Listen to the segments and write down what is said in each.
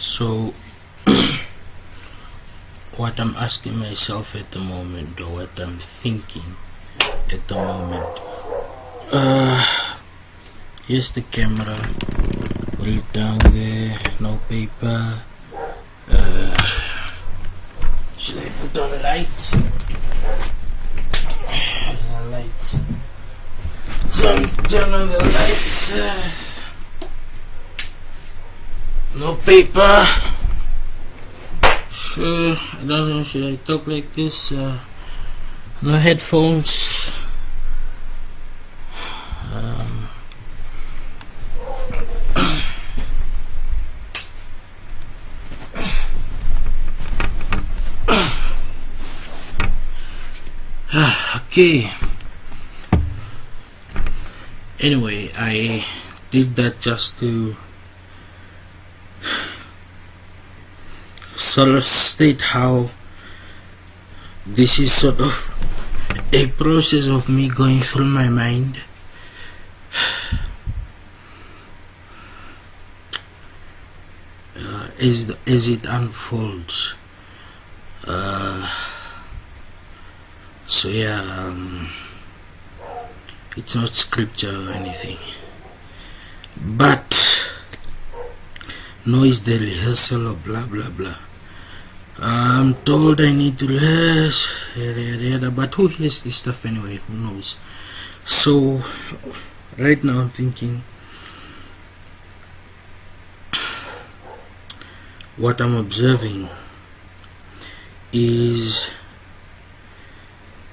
So what I'm asking myself at the moment, or what I'm thinking at the moment, here's the camera, put it down there, no paper. Should I put on light? Turn on the lights. No paper. Sure, I don't know, should I talk like this? No headphones. Okay. Anyway, I did that just to sort of state how this is sort of a process of me going through my mind. As it unfolds. So yeah, it's not scripture or anything, but no, is the rehearsal or blah blah blah. I'm told I need to rehearse, but who hears this stuff anyway? Who knows? So right now I'm thinking, what I'm observing is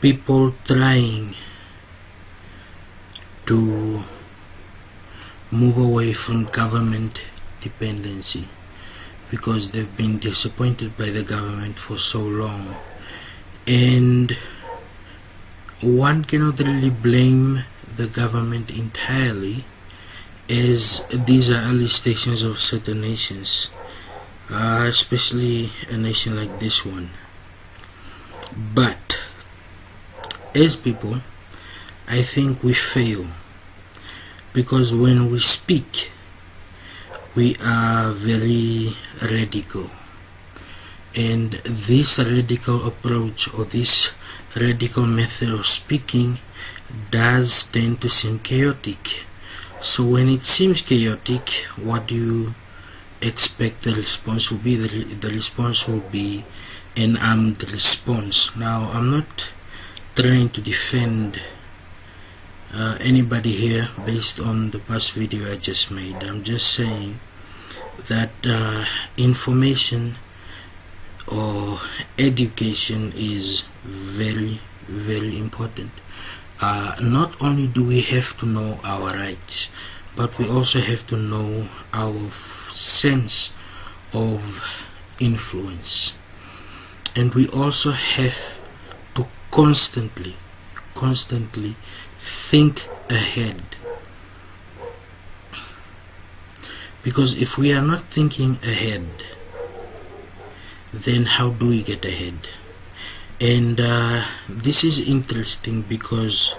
people trying to move away from government dependency because they've been disappointed by the government for so long, and one cannot really blame the government entirely, as these are early stations of certain nations, especially a nation like this one. But as people, I think we fail, because when we speak, we are very radical, and this radical approach, or this radical method of speaking, does tend to seem chaotic. So when it seems chaotic, what do you expect the response will be? The response will be an armed response. Now, I'm not trying to defend anybody here based on the past video I just made. I'm just saying that information or education is very, very important. Not only do we have to know our rights, but we also have to know our sense of influence, and we also have to constantly think ahead, because if we are not thinking ahead, then how do we get ahead? And this is interesting, because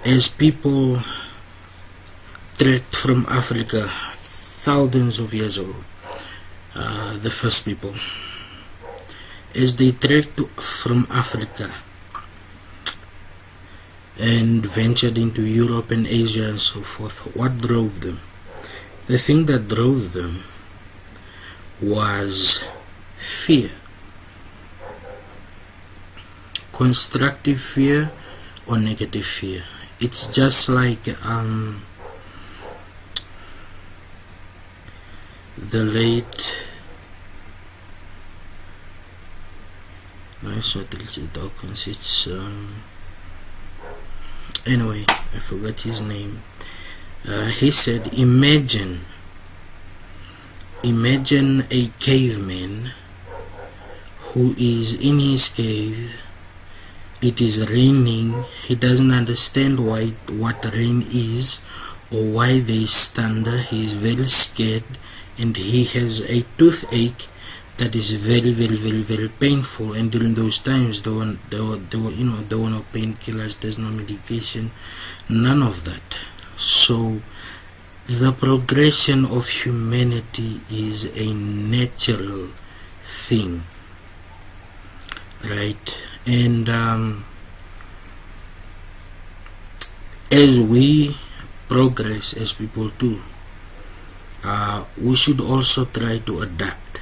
as people trekked from Africa thousands of years ago, the first people, as they trekked from Africa and ventured into Europe and Asia and so forth, what drove them? The thing that drove them was fear. Constructive fear or negative fear. It's just like the late, no, it's not Richard Dawkins, it's anyway, I forgot his name. He said, imagine a caveman who is in his cave. It is raining. He doesn't understand what rain is or why there is thunder. He is very scared, and he has a toothache that is very, very, very, very painful. And during those times, there were no painkillers, there's no medication, none of that. So the progression of humanity is a natural thing, right? And as we progress as people too, we should also try to adapt,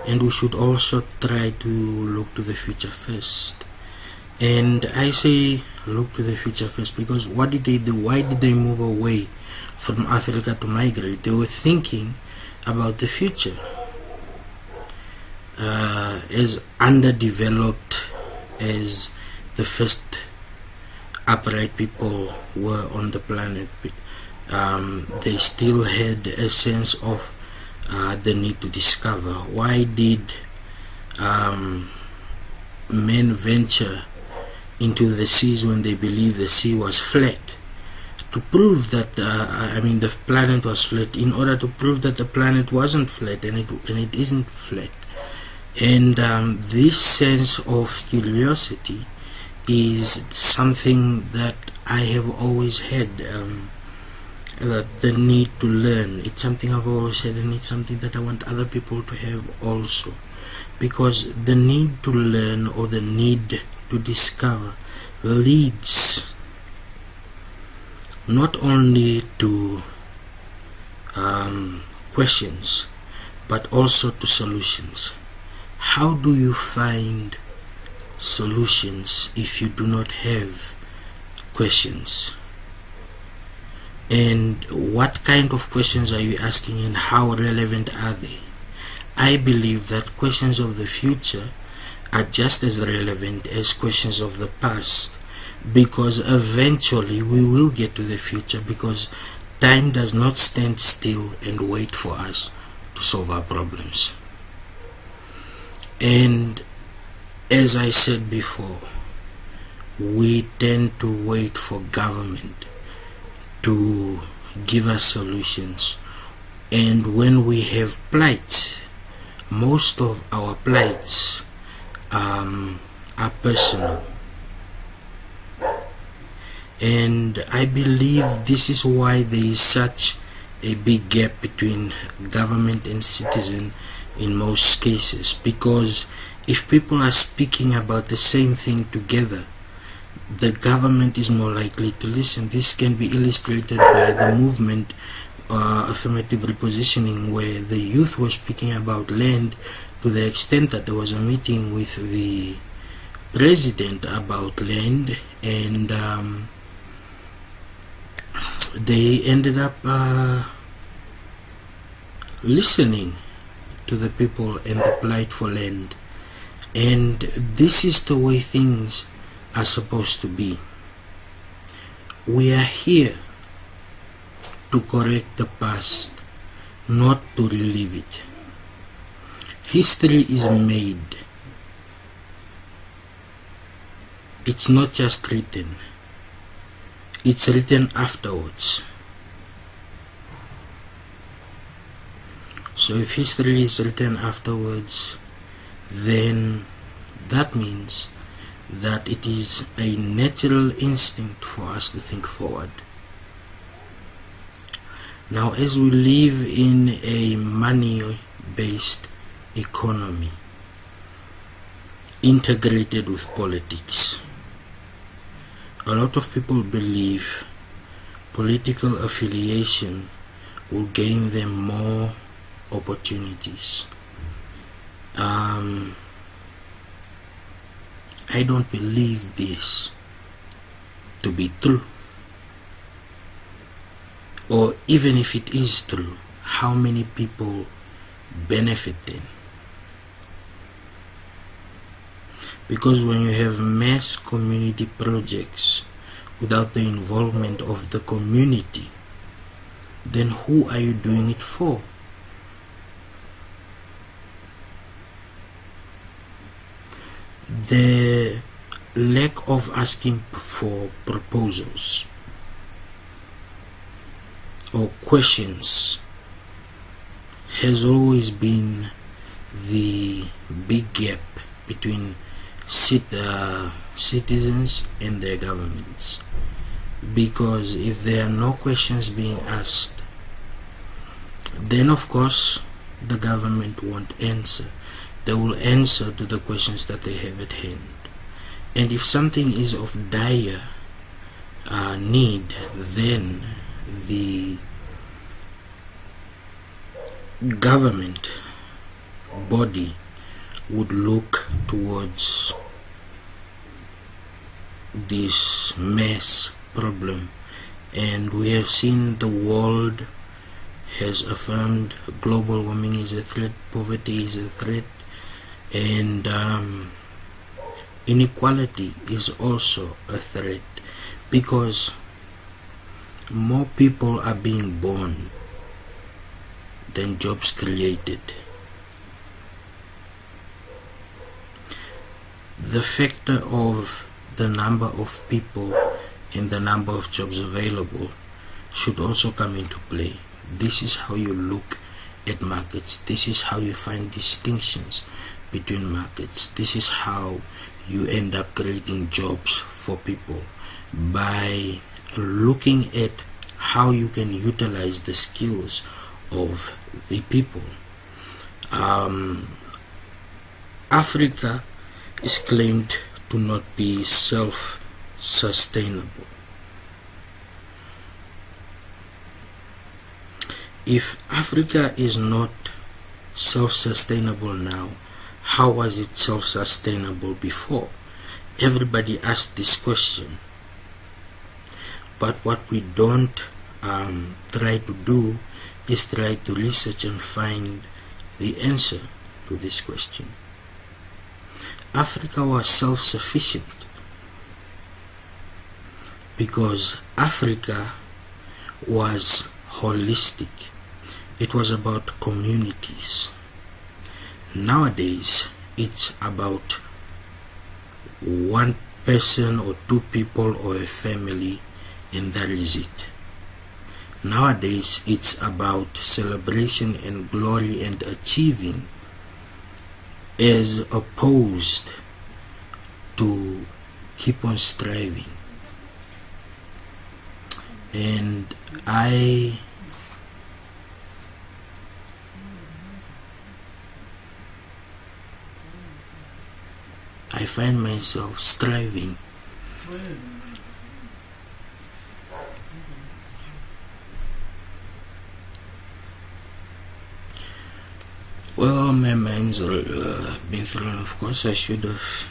and we should also try to look to the future first. And I say look to the future first because what did they do? Why did they move away from Africa to migrate? They were thinking about the future. As underdeveloped as the first upright people were on the planet, they still had a sense of the need to discover. Why did men venture into the seas when they believed the sea was flat? To prove that the planet was flat, in order to prove that the planet wasn't flat, and it isn't flat. And this sense of curiosity is something that I have always had, the need to learn. It's something I've always had, and it's something that I want other people to have also, because the need to learn or the need to discover leads not only to questions but also to solutions. How do you find solutions if you do not have questions? And what kind of questions are you asking, and how relevant are they? I believe that questions of the future are just as relevant as questions of the past, because eventually we will get to the future, because time does not stand still and wait for us to solve our problems. And as I said before, we tend to wait for government to give us solutions, and when we have plights, most of our plights are personal. And I believe this is why there is such a big gap between government and citizen in most cases, because if people are speaking about the same thing together, the government is more likely to listen. This can be illustrated by the movement affirmative repositioning, where the youth was speaking about land to the extent that there was a meeting with the president about land, and they ended up listening to the people and the plight for land. And this is the way things are supposed to be. We are here to correct the past, not to relive it. History is made. It's not just written. It's written afterwards. So if history is written afterwards, then that means that it is a natural instinct for us to think forward. Now, as we live in a money-based economy integrated with politics, a lot of people believe political affiliation will gain them more opportunities. I don't believe this to be true. Or even if it is true, how many people benefit then? Because when you have mass community projects without the involvement of the community, then who are you doing it for? The lack of asking for proposals or questions has always been the big gap between citizens and their governments. because if there are no questions being asked, then of course the government won't answer. They will answer to the questions that they have at hand. And if something is of dire need, then the government body would look towards this mass problem. And we have seen the world has affirmed global warming is a threat, poverty is a threat, and inequality is also a threat, because more people are being born than jobs created. The factor of the number of people and the number of jobs available should also come into play. This is how you look at markets. This is how you find distinctions between markets. This is how you end up creating jobs for people, by looking at how you can utilize the skills of the people. Africa is claimed to not be self-sustainable. If Africa is not self-sustainable now, how was it self-sustainable before? Everybody asked this question. But what we don't try to do is try to research and find the answer to this question. Africa was self-sufficient because Africa was holistic. It was about communities. Nowadays, it's about one person or two people or a family, and that is it. Nowadays, it's about celebration and glory and achieving, as opposed to keep on striving. And I find myself striving well, my mind's all been thrown. Of course, I should have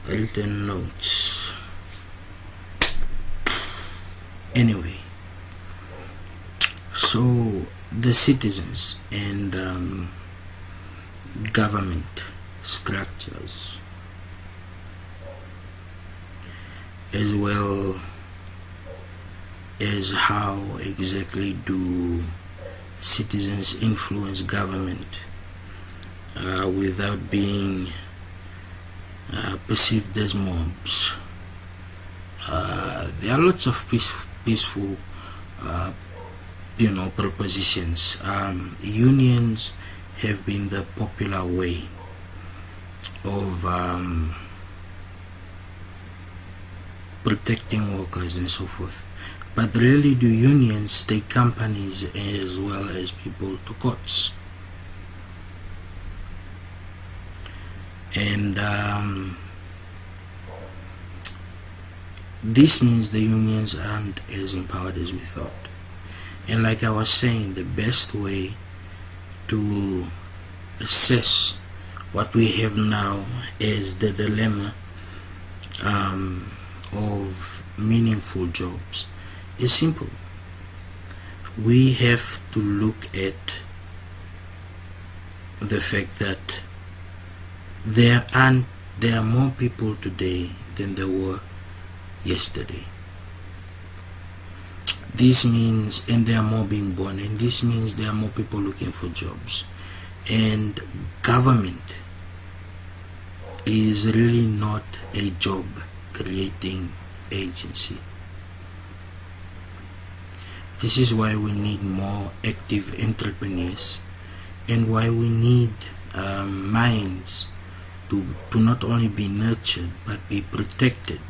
written notes. Anyway, so the citizens and government structures, as well as how exactly do citizens influence government without being perceived as mobs. There are lots of peaceful propositions. Unions have been the popular way of protecting workers and so forth. But rarely do unions take companies as well as people to courts. And this means the unions aren't as empowered as we thought. And like I was saying, the best way to assess what we have now is the dilemma of meaningful jobs is simple. We have to look at the fact that there are more people today than there were yesterday. This means, and there are more being born, and this means there are more people looking for jobs. And government is really not a job creating agency. This is why we need more active entrepreneurs, and why we need minds to not only be nurtured but be protected.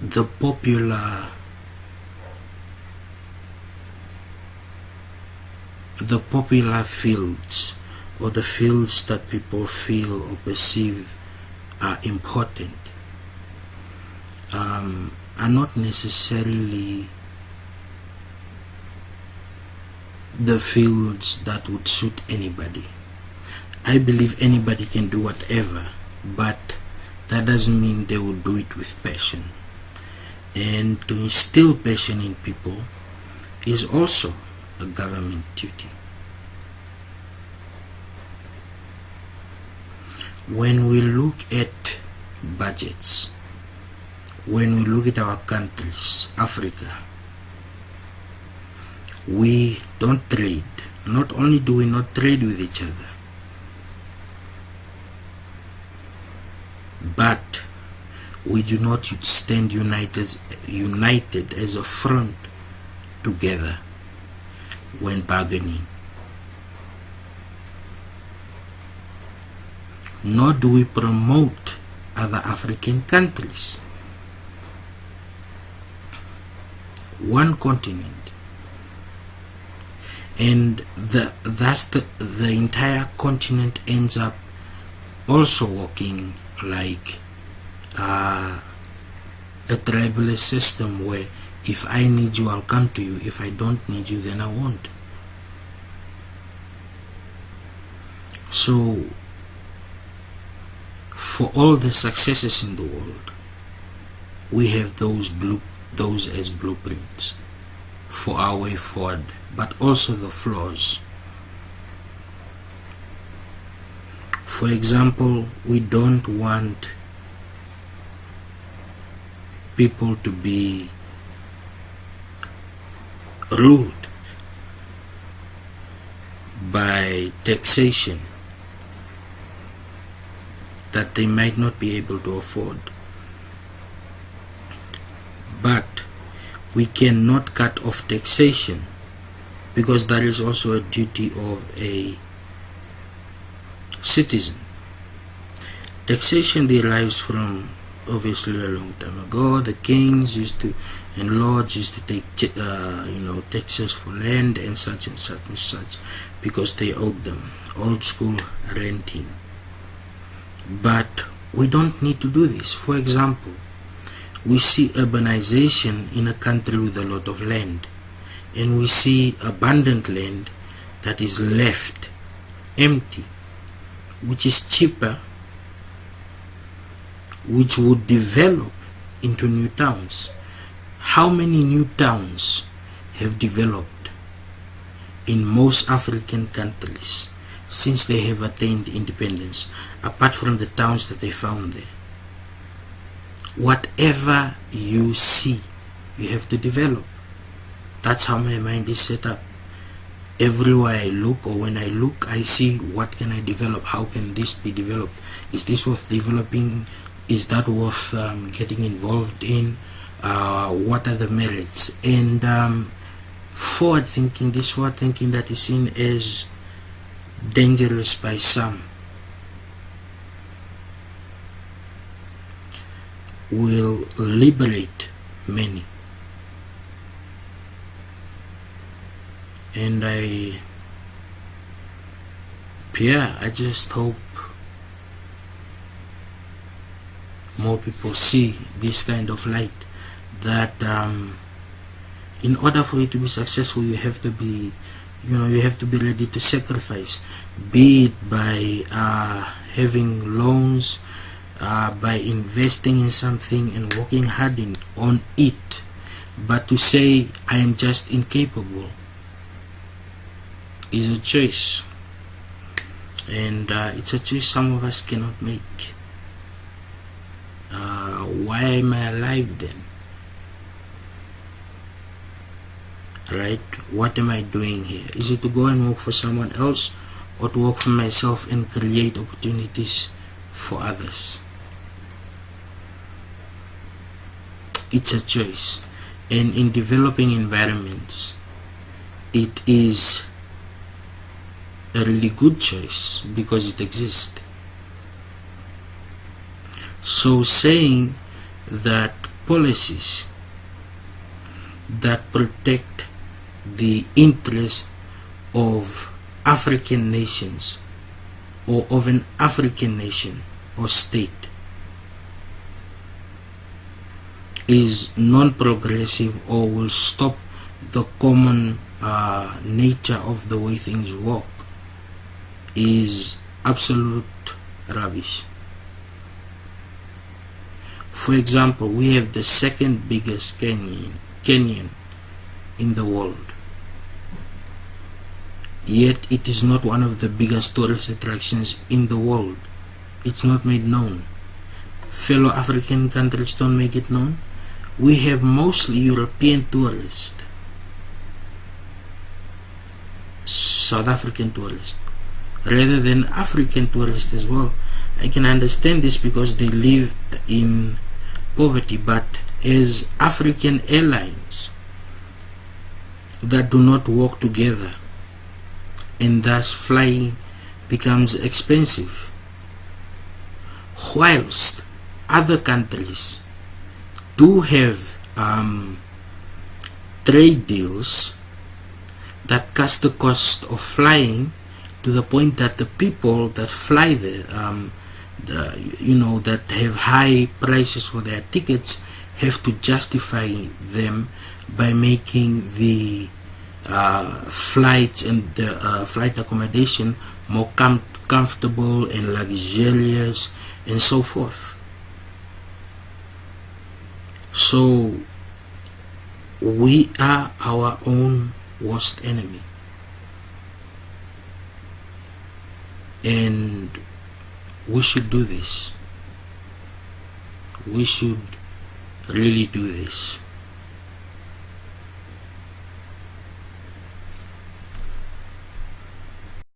the popular fields, or the fields that people feel or perceive are important, are not necessarily the fields that would suit anybody. I believe anybody can do whatever, but that doesn't mean they will do it with passion. And to instill passion in people is also a government duty. When we look at budgets, when we look at our countries, Africa, we don't trade. Not only do we not trade with each other, but we do not stand united as a front together when bargaining. Nor do we promote other African countries. One continent, and thus the entire continent ends up also working like a tribalist system, where if I need you, I'll come to you. If I don't need you, then I won't. So for all the successes in the world, we have those as blueprints for our way forward, but also the flaws. For example, we don't want people to be ruled by taxation that they might not be able to afford. But we cannot cut off taxation, because that is also a duty of a citizen. Taxation derives from obviously a long time ago. The kings used to, and lords used to take taxes for land and such and such and such, because they owed them. Old school renting. But we don't need to do this. For example, we see urbanization in a country with a lot of land, and we see abundant land that is left empty, which is cheaper, which would develop into new towns. How many new towns have developed in most African countries since they have attained independence, apart from the towns that they found there? Whatever you see, you have to develop. That's how my mind is set up. Everywhere I look, or when I look, I see what can I develop, how can this be developed, is this worth developing, is that worth getting involved in, what are the merits. And forward thinking that is seen as dangerous by some, will liberate many. And I just hope more people see this kind of light, that in order for you to be successful, you have to be ready to sacrifice, be it by having loans, by investing in something and working hard on it. But to say I am just incapable is a choice, and it's a choice some of us cannot make. Why am I alive then? Right? What am I doing here? Is it to go and work for someone else, or to work for myself and create opportunities for others? It's a choice. And in developing environments, it is a really good choice because it exists. So saying that policies that protect the interest of African nations or of an African nation or state is non-progressive or will stop the common nature of the way things work is absolute rubbish. For example, we have the second biggest canyon in the world, yet it is not one of the biggest tourist attractions in the world. It's not made known. Fellow African countries don't make it known. We have mostly European tourists, South African tourists, rather than African tourists as well. I can understand this because they live in poverty, but as African airlines that do not work together, and thus flying becomes expensive, whilst other countries do have trade deals that cut the cost of flying to the point that the people that fly there, that have high prices for their tickets, have to justify them by making the flights and the flight accommodation more comfortable and luxurious and so forth. So we are our own worst enemy, and we should do this. We should really do this.